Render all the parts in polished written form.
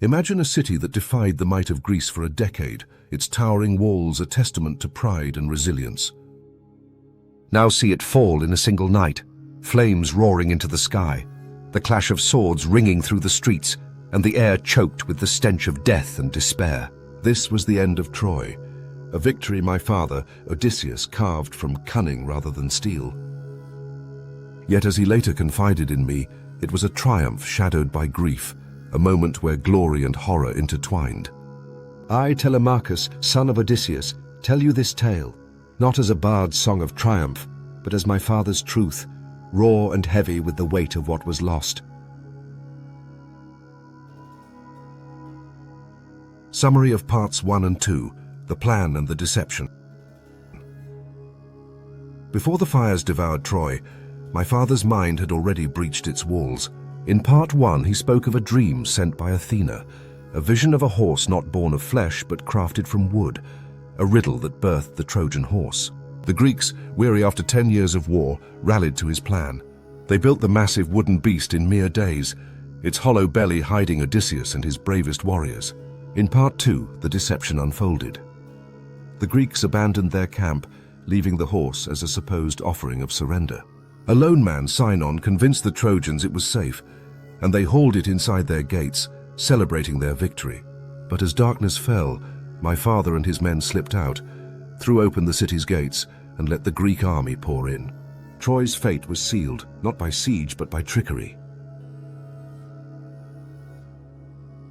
Imagine a city that defied the might of Greece for a decade, its towering walls a testament to pride and resilience. Now see it fall in a single night, flames roaring into the sky, the clash of swords ringing through the streets, and the air choked with the stench of death and despair. This was the end of Troy, a victory my father, Odysseus, carved from cunning rather than steel. Yet as he later confided in me, it was a triumph shadowed by grief, a moment where glory and horror intertwined. I, Telemachus, son of Odysseus, tell you this tale, not as a bard's song of triumph, but as my father's truth, raw and heavy with the weight of what was lost. Summary of Parts 1 and 2, The Plan and the Deception. Before the fires devoured Troy, my father's mind had already breached its walls. In Part 1, he spoke of a dream sent by Athena, a vision of a horse not born of flesh but crafted from wood, a riddle that birthed the Trojan Horse. The Greeks, weary after 10 years of war, rallied to his plan. They built the massive wooden beast in mere days, its hollow belly hiding Odysseus and his bravest warriors. In Part 2, the deception unfolded. The Greeks abandoned their camp, leaving the horse as a supposed offering of surrender. A lone man, Sinon, convinced the Trojans it was safe, and they hauled it inside their gates, celebrating their victory. But as darkness fell, my father and his men slipped out, threw open the city's gates, and let the Greek army pour in. Troy's fate was sealed, not by siege but by trickery.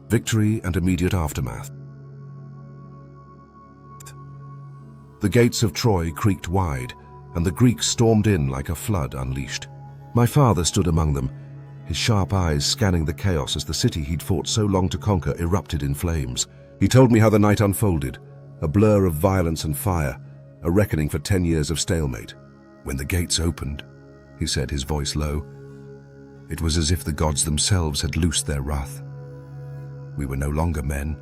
Victory and immediate aftermath. The gates of Troy creaked wide, and the Greeks stormed in like a flood unleashed. My father stood among them, his sharp eyes scanning the chaos as the city he'd fought so long to conquer erupted in flames. He told me how the night unfolded, a blur of violence and fire, a reckoning for 10 years of stalemate. When the gates opened, he said, his voice low, it was as if the gods themselves had loosed their wrath. We were no longer men,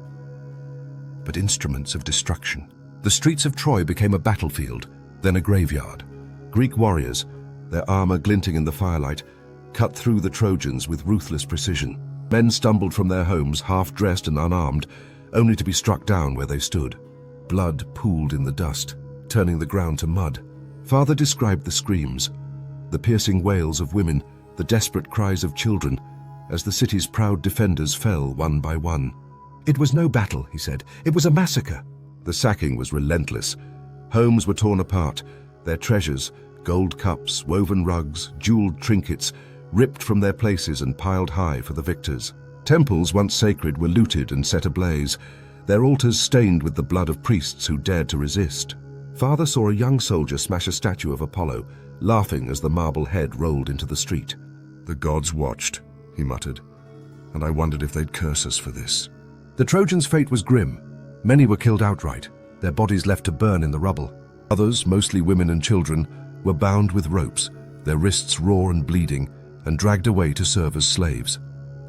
but instruments of destruction. The streets of Troy became a battlefield, then a graveyard. Greek warriors, their armor glinting in the firelight, cut through the Trojans with ruthless precision. Men stumbled from their homes, half-dressed and unarmed, only to be struck down where they stood. Blood pooled in the dust, turning the ground to mud. Father described the screams, the piercing wails of women, the desperate cries of children, as the city's proud defenders fell one by one. It was no battle, he said. It was a massacre. The sacking was relentless. Homes were torn apart, their treasures, gold cups, woven rugs, jeweled trinkets, ripped from their places and piled high for the victors. Temples once sacred were looted and set ablaze, their altars stained with the blood of priests who dared to resist. Father saw a young soldier smash a statue of Apollo, laughing as the marble head rolled into the street. The gods watched, he muttered, and I wondered if they'd curse us for this. The Trojans' fate was grim. Many were killed outright, their bodies left to burn in the rubble. Others, mostly women and children, were bound with ropes, their wrists raw and bleeding, and dragged away to serve as slaves.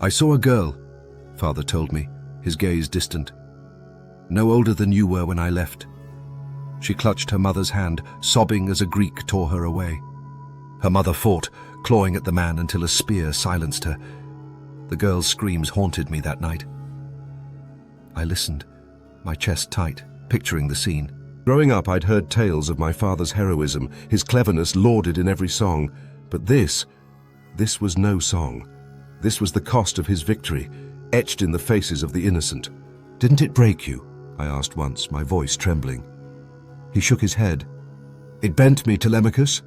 I saw a girl, Father told me, his gaze distant. No older than you were when I left. She clutched her mother's hand, sobbing as a Greek tore her away. Her mother fought, clawing at the man until a spear silenced her. The girl's screams haunted me that night. I listened, my chest tight, picturing the scene. Growing up, I'd heard tales of my father's heroism, his cleverness lauded in every song. But this was no song. This was the cost of his victory, etched in the faces of the innocent. Didn't it break you? I asked once, my voice trembling. He shook his head. It bent me, Telemachus.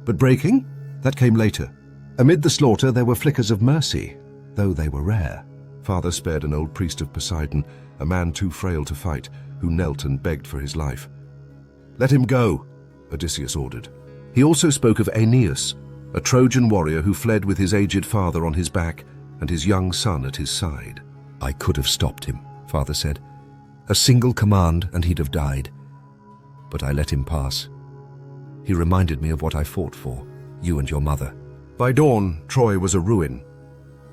But breaking? That came later. Amid the slaughter, there were flickers of mercy, though they were rare. Father spared an old priest of Poseidon, a man too frail to fight, who knelt and begged for his life. Let him go, Odysseus ordered. He also spoke of Aeneas, a Trojan warrior who fled with his aged father on his back and his young son at his side. I could have stopped him, Father said. A single command and he'd have died. But I let him pass. He reminded me of what I fought for, you and your mother. By dawn, Troy was a ruin.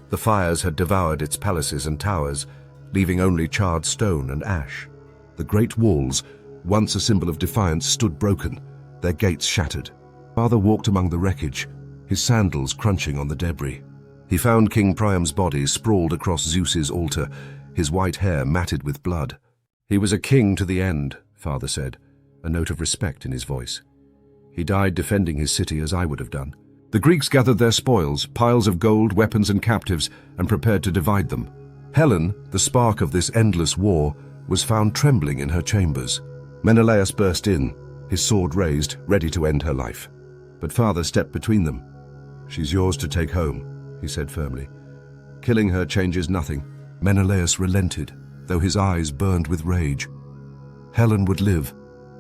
The fires had devoured its palaces and towers, leaving only charred stone and ash. The great walls, once a symbol of defiance, stood broken, their gates shattered. Father walked among the wreckage, his sandals crunching on the debris. He found King Priam's body sprawled across Zeus's altar, his white hair matted with blood. "He was a king to the end," father said, a note of respect in his voice. "He died defending his city as I would have done." The Greeks gathered their spoils, piles of gold, weapons and captives, and prepared to divide them. Helen, the spark of this endless war, was found trembling in her chambers. Menelaus burst in, his sword raised, ready to end her life. But father stepped between them. "She's yours to take home," he said firmly. "Killing her changes nothing." Menelaus relented, though his eyes burned with rage. Helen would live,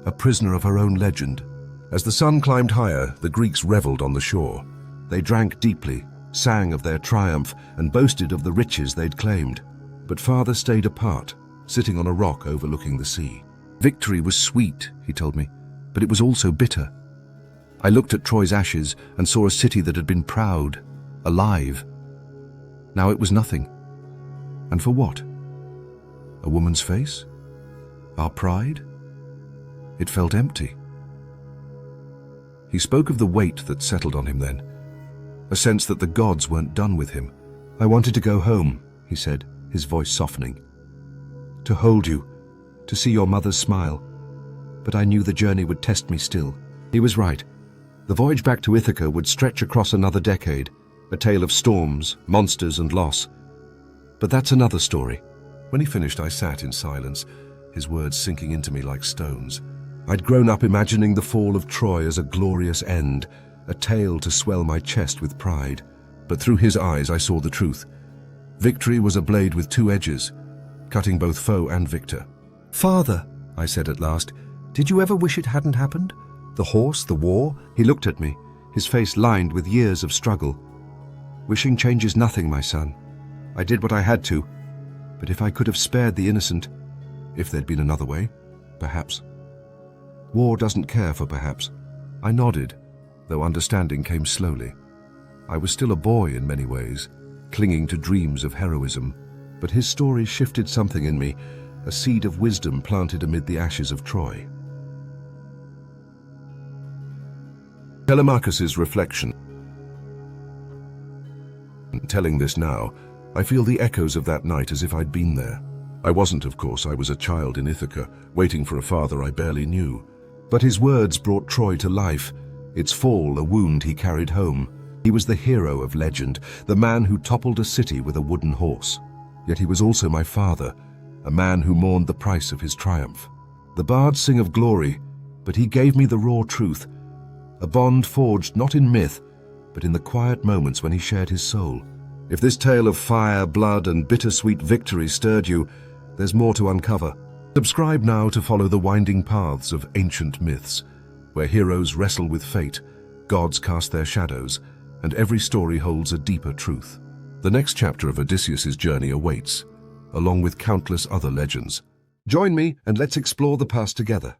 a prisoner of her own legend. As the sun climbed higher, the Greeks reveled on the shore. They drank deeply, sang of their triumph, and boasted of the riches they'd claimed. But father stayed apart, sitting on a rock overlooking the sea. Victory was sweet, he told me, but it was also bitter. I looked at Troy's ashes and saw a city that had been proud, alive. Now it was nothing. And for what? A woman's face? Our pride? It felt empty. He spoke of the weight that settled on him then, a sense that the gods weren't done with him. "I wanted to go home," he said, his voice softening. "To hold you, to see your mother's smile. But I knew the journey would test me still." He was right. The voyage back to Ithaca would stretch across another decade, a tale of storms, monsters and loss. But that's another story. When he finished, I sat in silence, his words sinking into me like stones. I'd grown up imagining the fall of Troy as a glorious end, a tale to swell my chest with pride. But through his eyes I saw the truth. Victory was a blade with two edges, cutting both foe and victor. "Father," I said at last, "did you ever wish it hadn't happened? The horse, the war?" He looked at me, his face lined with years of struggle. "Wishing changes nothing, my son. I did what I had to, but if I could have spared the innocent, if there'd been another way, perhaps." War doesn't care for perhaps. I nodded, though understanding came slowly. I was still a boy in many ways, clinging to dreams of heroism, but his story shifted something in me, a seed of wisdom planted amid the ashes of Troy. Telemachus's reflection. Telling this now, I feel the echoes of that night as if I'd been there. I wasn't, of course. I was a child in Ithaca, waiting for a father I barely knew. But his words brought Troy to life, its fall a wound he carried home. He was the hero of legend, the man who toppled a city with a wooden horse. Yet he was also my father, a man who mourned the price of his triumph. The bards sing of glory, but he gave me the raw truth, a bond forged not in myth, but in the quiet moments when he shared his soul. If this tale of fire, blood, and bittersweet victory stirred you, there's more to uncover. Subscribe now to follow the winding paths of ancient myths, where heroes wrestle with fate, gods cast their shadows, and every story holds a deeper truth. The next chapter of Odysseus's journey awaits, along with countless other legends. Join me and let's explore the past together.